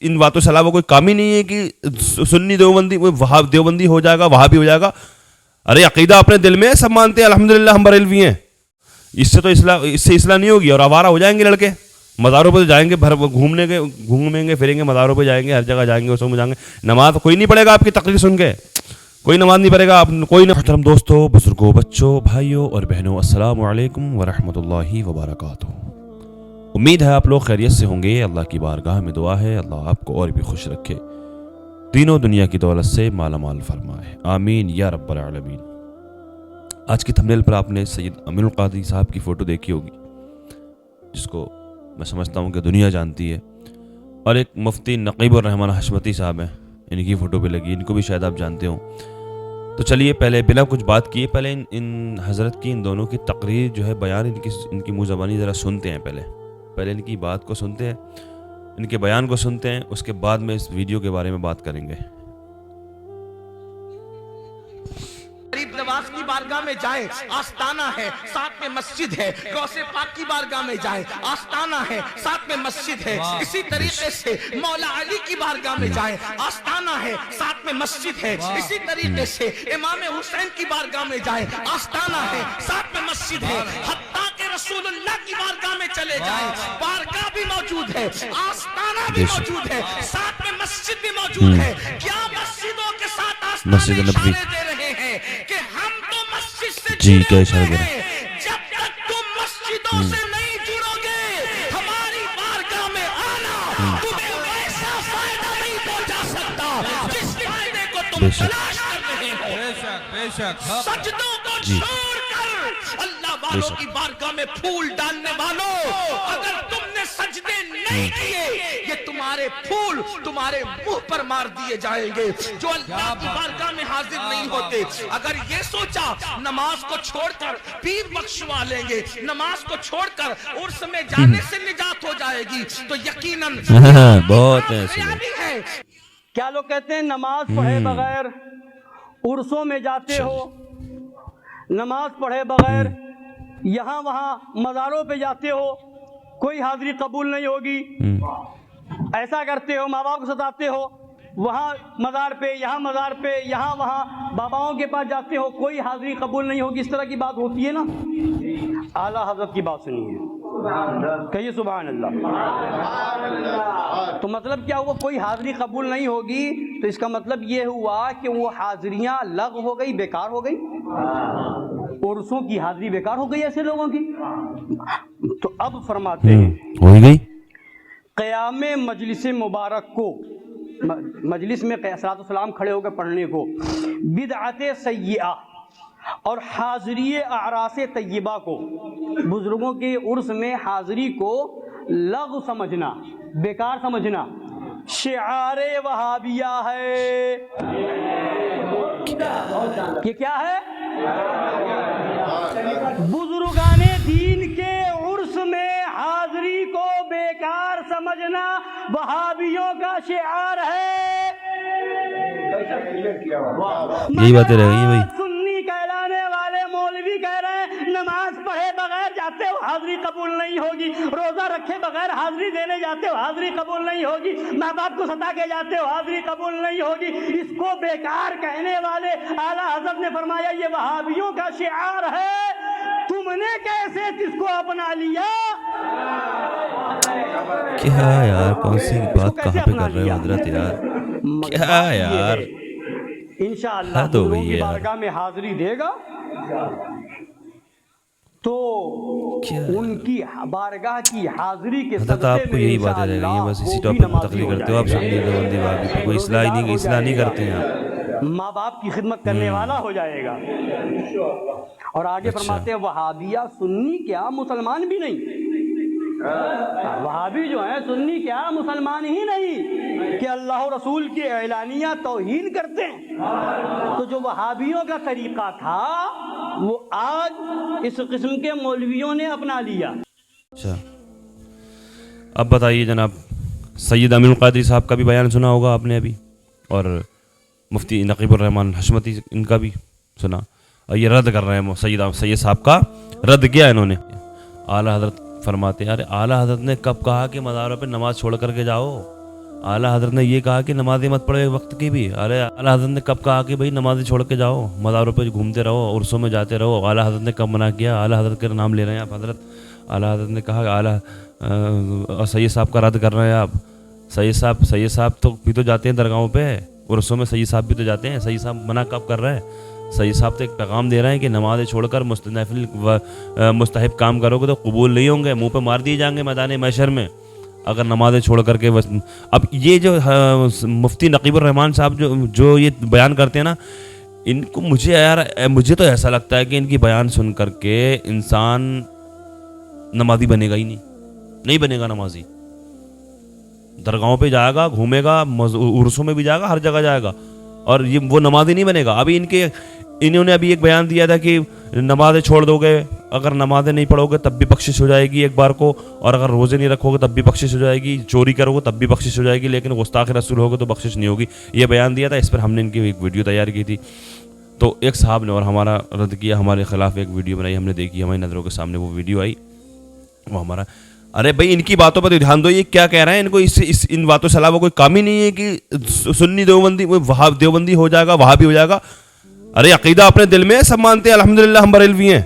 ان باتوں سے علاوہ کوئی کام ہی نہیں ہے کہ سنی دیوبندی وہاں دیوبندی ہو جائے گا، وہاں بھی ہو جائے گا. ارے عقیدہ اپنے دل میں ہے، سب مانتے ہیں الحمدللہ ہم بریلوی ہیں. اس سے اصلاح نہیں ہوگی اور آوارہ ہو جائیں گے لڑکے. مزاروں پہ جائیں گے، گھومیں گے پھریں گے، مزاروں پہ جائیں گے، ہر جگہ جائیں گے، اس میں جائیں گے. نماز کوئی نہیں پڑھے گا آپ کی تقریر سن کے، کوئی نماز نہیں پڑھے گا آپ کوئی. محترم دوستو، بزرگوں، بچوں، بھائیوں اور بہنوں، السلام علیکم ورحمۃ اللہ وبرکاتہ. امید ہے آپ لوگ خیریت سے ہوں گے. اللہ کی بارگاہ میں دعا ہے اللہ آپ کو اور بھی خوش رکھے، تینوں دنیا کی دولت سے مالا مال فرمائے، آمین یا رب العالمین. آج کی تھمبنیل پر آپ نے سید امین القادری صاحب کی فوٹو دیکھی ہوگی، جس کو میں سمجھتا ہوں کہ دنیا جانتی ہے. اور ایک مفتی نقیب الرحمان حشمتی صاحب ہیں، ان کی فوٹو پہ لگی، ان کو بھی شاید آپ جانتے ہوں. تو چلیے پہلے بنا کچھ بات کیے پہلے ان حضرت کی، ان دونوں کی تقریر جو ہے بیان ان کی منہ زبانی ذرا سنتے ہیں. پہلے ان کی بات کو سنتے ہیں، ان کے بیان کو سنتے ہیں، اس کے بعد میں اس ویڈیو کے بارے میں بات کریں گے. غریب نواز کی بارگاہ میں جائیں، آستانہ ہے، ساتھ میں مسجد ہے. غوث پاک کی بارگاہ میں جائیں، آستانہ ہے، ساتھ میں مسجد ہے. اسی طریقے سے مولا علی کی بارگاہ میں جائیں، آستانہ ہے، ساتھ میں مسجد ہے. اسی طریقے سے امام حسین کی بارگاہ میں جائیں، آستانہ ہے، ساتھ میں مسجد ہے. حتیٰ کہ رسول اللہ کی بارگاہ میں چلے جائیں، بارگاہ بھی موجود ہے، آستانہ بھی موجود ہے، ساتھ میں مسجد بھی موجود ہے. کیا مسجدوں کے ساتھ آستانے اشارے دے رہے ہیں کہ ہم تو مسجد سے جڑے ہوئے ہیں. جب تک تم مسجدوں سے نہیں جڑو گے، ہماری بارگاہ میں آنا تمہیں ویسا فائدہ نہیں پہنچا سکتا جس فائدے کو تم تلاش کر رہے ہو. سجدوں کو چھوڑ کر اللہ والوں کی بارگاہ میں پھول ڈالنے والوں، اگر تم نے سجدے نہیں کیے، یہ تمہارے پھول تمہارے منہ پر مار دیے جائیں گے. جو اللہ کی بارگاہ میں حاضر نہیں ہوتے، اگر یہ سوچا نماز کو چھوڑ کر پیر بخشوا لیں گے، نماز کو چھوڑ کر عرس میں جانے سے نجات ہو جائے گی، تو یقیناً بہت ہے. کیا لوگ کہتے ہیں نماز پڑھے بغیر عرسوں میں جاتے ہو، نماز پڑھے بغیر یہاں وہاں مزاروں پہ جاتے ہو، کوئی حاضری قبول نہیں ہوگی. ایسا کرتے ہو، ماں باپ کو ستاتے ہو، وہاں مزار پہ، یہاں مزار پہ، یہاں وہاں باباؤں کے پاس جاتے ہو، کوئی حاضری قبول نہیں ہوگی. اس طرح کی بات ہوتی ہے نا. اعلیٰ حضرت کی بات سنیے، کہیے سبحان اللہ. تو مطلب کیا ہوا؟ کوئی حاضری قبول نہیں ہوگی تو اس کا مطلب یہ ہوا کہ وہ حاضریاں لغو ہو گئی، بیکار ہو گئی. عرسوں کی حاضری بیکار ہو گئی ایسے لوگوں کی. تو اب فرماتے ہیں ہو گئی قیام مجلس مبارک کو، مجلس میں صلاۃ والسلام کھڑے ہو کے پڑھنے کو، بدعت سیئہ اور حاضری اعراس طیبہ کو، بزرگوں کے عرس میں حاضری کو لغو سمجھنا، بیکار سمجھنا، شعار وہابیہ ہے. یہ کیا ہے؟ بزرگان دین کے عرس میں حاضری کو بیکار سمجھنا وہابیوں کا شعار ہے. یہی باتیں رہ گئی بھائی. سنی کہلانے والے مولوی کہہ رہے ہیں نماز پڑھے بغیر جاتے ہو حاضری قبول نہیں ہوگی، روزہ رکھے بغیر حاضری دینے جاتے ہو حاضری قبول نہیں ہوگی، ماں باپ کو ستا کے جاتے ہو حاضری قبول نہیں ہوگی. اس کو بیکار کہنے والے اعلیٰ حضرت نے فرمایا یہ وہابیوں کا شعار ہے. تم نے کیسے اس کو اپنا لیا؟ کیا یار، کون سی بات کہاں پہ کر رہے ہو حضرت یار؟ کیا یار، انشاءاللہ حد ہو بزرگوں گئی کی یار. بارگاہ میں حاضری دے گا تو ان کی بارگاہ کی حاضری کے حضرت آپ کو یہی باتیں رہ گئی ہیں، بس اسی ٹاپک پر تقریر کرتے ہو آپ. سنی دیوبندی وہابی پہ کوئی اصلاح نہیں کرتے ہیں آپ. ماں باپ کی خدمت کرنے والا ہو جائے گا. اور آگے فرماتے ہیں وہابیہ سنی کیا مسلمان بھی نہیں. وہابی جو ہیں سنی کیا مسلمان ہی نہیں کہ اللہ و رسول کی اعلانیہ توہین کرتے ہیں. تو جو وہابیوں کا طریقہ تھا وہ آج اس قسم کے مولویوں نے اپنا لیا. اچھا اب بتائیے جناب، سید امین القادری صاحب کا بھی بیان سنا ہوگا آپ نے ابھی، اور مفتی نقیب الرحمان حشمتی ان کا بھی سنا. اور یہ رد کر رہے ہیں سید صاحب کا رد کیا انہوں نے. اعلیٰ حضرت فرماتے ہیں ارے اعلیٰ حضرت نے کب کہا کہ مزاروں پہ نماز چھوڑ کر کے جاؤ؟ आला हज़रत ने ये कहा कि नमाज़ें मत पढ़ो एक वक्त की भी। अरे आला हज़रत ने कब कहा कि भाई नमाज़ें छोड़ के जाओ, मज़ारों पे घूमते रहो, उर्सों में जाते रहो? आला हज़रत ने कब मना किया? आला हज़रत का नाम ले रहे हैं आप हज़रत। आला हज़रत ने कहा आला सैयद साहब का रद्द कर रहे हैं आप। सैयद साहब तो भी तो जाते हैं दरगाहों पे, उर्सों में सैयद साहब भी तो जाते हैं। सैयद साहब मना कब कर रहे हैं? सैयद साहब तो एक पैगाम दे रहे हैं कि नमाज़ें छोड़कर मुस्तहब काम करोगे तो कबूल नहीं होंगे, मुँह पे मार दिए जाएंगे मैदान महशर में अगर नमाज़ें छोड़ करके बस। अब ये जो मुफ्ती नकीबुर रहमान साहब जो ये बयान करते हैं ना, इनको मुझे तो ऐसा लगता है कि इनकी बयान सुन करके इंसान नमाज़ी बनेगा ही नहीं बनेगा नमाज़ी। दरगाहों पे जाएगा, घूमेगा, उर्सों में भी जाएगा, हर जगह जाएगा, और ये वो नमाज़ी नहीं बनेगा। अभी इन्होंने अभी एक बयान दिया था कि नमाज़ें छोड़ दोगे, अगर नमाज़ें नहीं पढ़ोगे तब भी बख्शिश हो जाएगी एक बार को, और अगर रोज़े नहीं रखोगे तब भी बख्शिश हो जाएगी, चोरी करोगे तब भी बख्शिश हो जाएगी, लेकिन गुस्ताख रसूल होगे तो बख्शिश नहीं होगी। ये बयान दिया था, इस पर हमने इनकी एक वीडियो तैयार की थी। तो एक साहब ने और हमारा रद्द किया, हमारे ख़िलाफ़ एक वीडियो बनाई, हमने देखी, हमारी नज़रों के सामने वो वीडियो आई, वो हमारा। अरे भाई इनकी बातों पर ध्यान दो, ये क्या कह रहे हैं? इनको इन बातों से अलावा कोई काम ही नहीं है कि सुन्नी देवबंदी देवबंदी हो जाएगा, वहाबी हो जाएगा। अरे अकीदा अपने दिल में है, सब मानते हैं अल्हम्दुलिल्लाह हम बरेलवी हैं।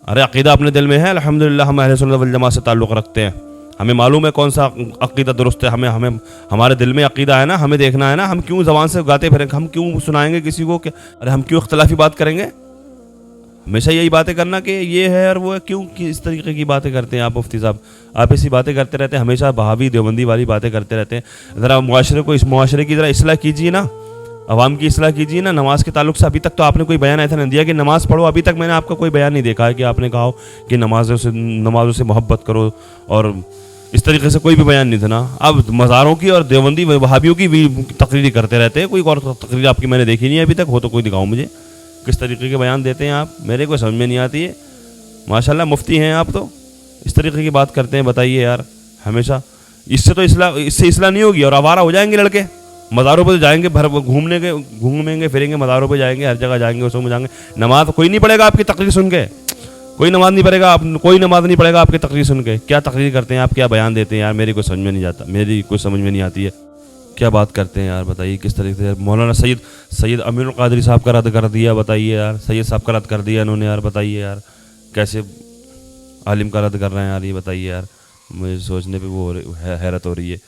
अरे अकीदा अपने दिल में है, अल्हम्दुलिल्लाह हम अहले सुन्नत वल जमात से ताल्लुक़ रखते हैं, हमें मालूम है कौन सा अकीदा दुरुस्त है। हमें हमारे दिल में अकीदा है ना, हमें देखना है ना, हम क्यों ज़बान से गाते फिरेंगे, हम क्यों सुनाएंगे किसी को कि अरे हम क्यों इख्तलाफी बात करेंगे? हमेशा यही बातें करना कि ये है और वो है, क्यों कि इस तरीके की बातें करते हैं आप मुफ्ती साहब? आप ऐसी बातें करते रहते हैं, हमेशा वहाबी देवबंदी वाली बातें करते रहते हैं। ज़रा मुआशरे को, इस मुआशरे की ज़रा इस्लाह कीजिए ना, अवाम की इस्लाह कीजिए ना। नमाज के ताल्लुक से अभी तक तो आपने कोई बयान ऐसा नहीं दिया कि नमाज़ पढ़ो, अभी तक मैंने आपका कोई बयान नहीं देखा है कि आपने कहा हो कि नमाज़ों से मोहब्बत करो, और इस तरीके से कोई भी बयान नहीं था ना। अब मज़ारों की और देवबंदी वहाबियों की भी तकरीर करते रहते हैं, कोई और तकरीर आपकी मैंने देखी नहीं है अभी तक, हो तो कोई दिखाओ मुझे, किस तरीके के बयान देते हैं आप, मेरे को समझ में नहीं आती है। माशाल्लाह मुफ्ती हैं आप, तो इस तरीके की बात करते हैं, बताइए यार हमेशा। इससे इस्लाह नहीं होगी, और आवारा हो जाएंगे लड़के, मज़ारों पर जाएंगे, भर घूमेंगे फिरेंगे, मज़ारों पर जाएंगे, हर जगह जाएंगे, उसमें जाएंगे। नमाज कोई नहीं पढ़ेगा आपकी तकरीर सुन के, कोई नमाज नहीं पढ़ेगा, कोई नमाज नहीं पढ़ेगा आपकी तकरीर सुन के। क्या तकरीर करते हैं आप, क्या बयान देते हैं यार, मेरी कोई समझ में नहीं जाता, मेरी कोई समझ में नहीं आती है, क्या बात करते हैं यार, बताइए किस तरीके से। मौलाना सैयद अमीरुल कादरी साहब का रद्द कर दिया, बताइए यार, सैयद साहब का रद्द कर दिया इन्होंने यार, बताइए यार कैसे आलिम का रद्द कर रहे हैं यार, ये बताइए यार, मुझे सोचने पे वो हैरत हो रही है।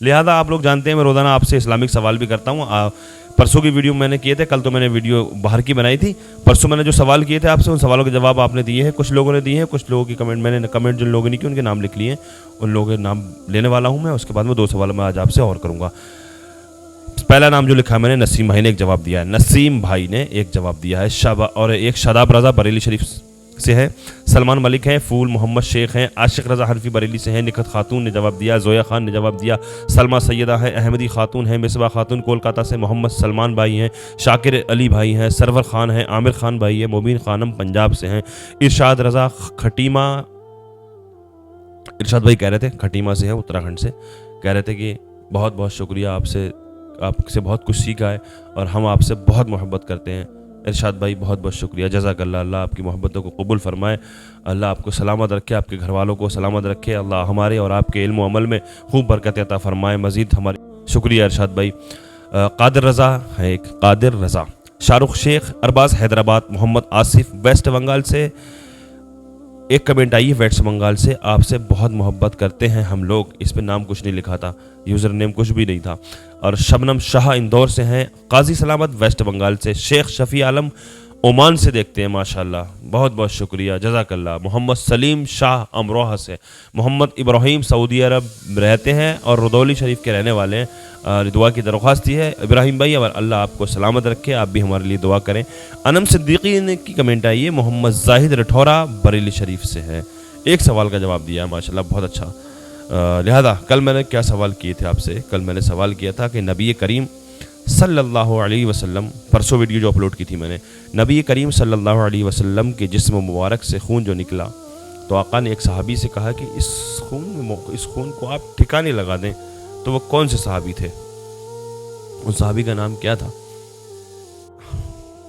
लिहाजा आप लोग जानते हैं मैं रोज़ाना आपसे इस्लामिक सवाल भी करता हूँ। परसों की वीडियो मैंने किए थे, कल तो मैंने वीडियो बाहर की बनाई थी, परसों मैंने जो सवाल किए थे आपसे, उन सवालों के जवाब आपने दिए हैं, कुछ लोगों ने दिए हैं, कुछ लोगों की कमेंट जिन लोगों ने किए उनके नाम लिख लिए हैं, उन लोगों के नाम लेने वाला हूँ मैं। उसके बाद में 2 सवाल मैं आज आपसे और करूँगा। पहला नाम जो लिखा है मैंने, नसीम भाई ने एक जवाब दिया है, नसीम भाई ने एक जवाब दिया है, और एक शादाब रज़ा बरेली शरीफ से है, सलमान मलिक हैं, फूल मोहम्मद शेख हैं, आशिक रज़ा हनफी बरेली से हैं, निखत खातून ने जवाब दिया, जोया खान ने जवाब दिया, सलमा सैयदा है, अहमदी खातून है, मिसबा खातून कोलकाता से, मोहम्मद सलमान भाई हैं, शाकिर अली भाई हैं, सरवर खान हैं, आमिर खान भाई है, मुबीन खानम पंजाब से हैं, इरशाद रज़ा खटीमा, इरशाद भाई कह रहे थे खटीमा से है, उत्तराखंड से, कह रहे थे कि बहुत बहुत शुक्रिया, आपसे बहुत कुछ सीखा है और हम आपसे बहुत मोहब्बत करते हैं। इरशाद भाई बहुत बहुत शुक्रिया, जज़ाकल्लाह, अल्लाह आपकी मोहब्बतों को कबूल फरमाए, अल्लाह आपको सलामत रखे, आपके घर वालों को सलामत रखे, अल्लाह हमारे और आपके इल्म अमल में खूब बरकत अता फरमाए मज़ीद। हमारी शुक्रिया इरशाद भाई। कादिर रज़ा है एक, कादिर रज़ा, शाहरुख शेख अरबाज हैदराबाद, मोहम्मद आसिफ वेस्ट बंगाल से एक कमेंट आई है वेस्ट बंगाल से, आपसे बहुत मोहब्बत करते हैं हम लोग, इस पे नाम कुछ नहीं लिखा था, यूज़र नेम कुछ भी नहीं था। और शबनम शाह इंदौर से हैं, काजी सलामत वेस्ट बंगाल से, शेख शफ़ी आलम ओमान से देखते हैं, माशाल्लाह बहुत बहुत शुक्रिया, जज़ाकल्लाह। मोहम्मद सलीम शाह अमरोहा से, मोहम्मद इब्राहिम सऊदी अरब रहते हैं और रुदौली शरीफ के रहने वाले हैं, दुआ की दरख्वास्त है इब्राहिम भाई, और अल्लाह आपको सलामत रखे, आप भी हमारे लिए दुआ करें। अनम सिद्दीकी ने की कमेंट आई है, मोहम्मद जाहिद रठौरा बरेली शरीफ से है, एक सवाल का जवाब दिया है, माशाल्लाह बहुत अच्छा। लिहाजा कल मैंने क्या सवाल किए थे आपसे, कल मैंने सवाल किया था कि नबी करीम सल्लल्लाहु अलैहि वसल्लम, परसों वीडियो जो अपलोड की थी मैंने, नबी करीम सल्लल्लाहु अलैहि वसल्लम के जिस्म मुबारक से खून जो निकला, तो आका ने एक सहाबी से कहा कि इस खून को आप ठिकाने लगा दें, तो वो कौन से सहाबी थे? उस सहाबी का नाम क्या था?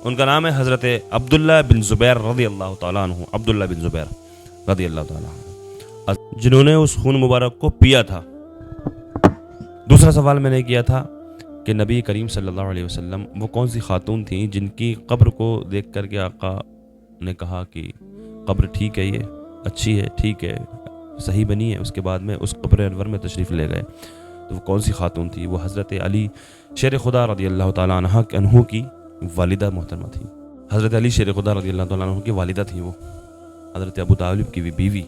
उनका नाम है हज़रत अब्दुल्ला बिन ज़ुबैर रज़ियल्लाहु ताला अन्हु, अब्दुल्ला बिन ज़ुबैर रज़ियल्लाहु ताला अन्हु, जिन्होंने उस खून मुबारक को पिया था। دوسرا سوال میں نے کیا تھا کہ نبی کریم صلی اللہ علیہ وسلم وہ کون سی خاتون تھیں جن کی قبر کو دیکھ کر کے آقا نے کہا کہ قبر ٹھیک ہے، یہ اچھی ہے، ٹھیک ہے، صحیح بنی ہے، اس کے بعد میں اس قبر انور میں تشریف لے گئے. تو وہ کون سی خاتون تھی؟ وہ حضرت علی شیر خدا رضی اللہ تعالیٰ عنہ کی والدہ محترمہ تھی. حضرت علی شیر خدا رضی اللہ تعالیٰ عنہ کی والدہ تھیں، وہ حضرت ابو طالب کی بیوی.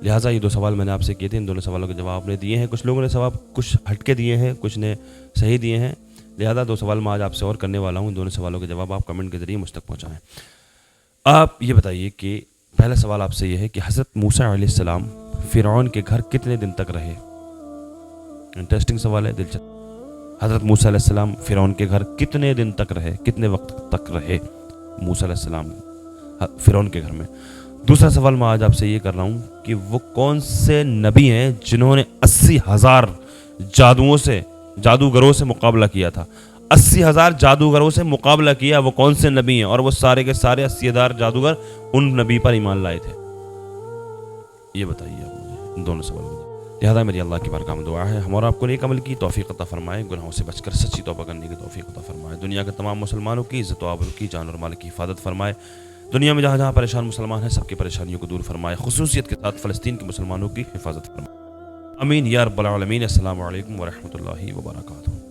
لہٰذا یہ دو سوال میں نے آپ سے کیے تھے، ان دونوں سوالوں کے جواب آپ نے دیے ہیں. کچھ لوگوں نے جواب کچھ ہٹ کے دیے ہیں، کچھ نے صحیح دیے ہیں. لہٰذا دو سوال میں آج آپ سے اور کرنے والا ہوں. ان دونوں سوالوں کے جواب آپ کمنٹ کے ذریعے مجھ تک پہنچائیں. آپ یہ بتائیے کہ پہلا سوال آپ سے یہ ہے کہ حضرت موسیٰ علیہ السلام فرعون کے گھر کتنے دن تک رہے؟ انٹرسٹنگ سوال ہے، دلچسپ. حضرت موسیٰ علیہ السلام فرعون کے گھر کتنے دن تک رہے، کتنے وقت تک رہے موسیٰ علیہ السلام فرعون کے گھر میں؟ دوسرا سوال میں آج آپ سے یہ کر رہا ہوں کہ وہ کون سے نبی ہیں جنہوں نے 80,000 جادوگروں سے مقابلہ کیا تھا؟ 80,000 جادوگروں سے مقابلہ کیا، وہ کون سے نبی ہیں؟ اور وہ سارے کے سارے 80,000 جادوگر ان نبی پر ایمان لائے تھے. یہ بتائیے آپ مجھے ان دونوں سوالوں میں. لہٰذا میری اللہ کی بارگاہ میں دعا ہے ہم اور آپ کو نیک عمل کی توفیق عطا فرمائے، گناہوں سے بچ کر سچی توبہ کرنے کی توفیق عطا فرمائے. دنیا کے تمام مسلمانوں کی عزت و آبرو کی، جان اور مال کی حفاظت فرمائے. دنیا میں جہاں جہاں پریشان مسلمان ہیں سب کی پریشانیوں کو دور فرمائے، خصوصیت کے ساتھ فلسطین کے مسلمانوں کی حفاظت فرمائے. آمین یا رب العالمین. السلام علیکم ورحمۃ اللہ وبرکاتہ.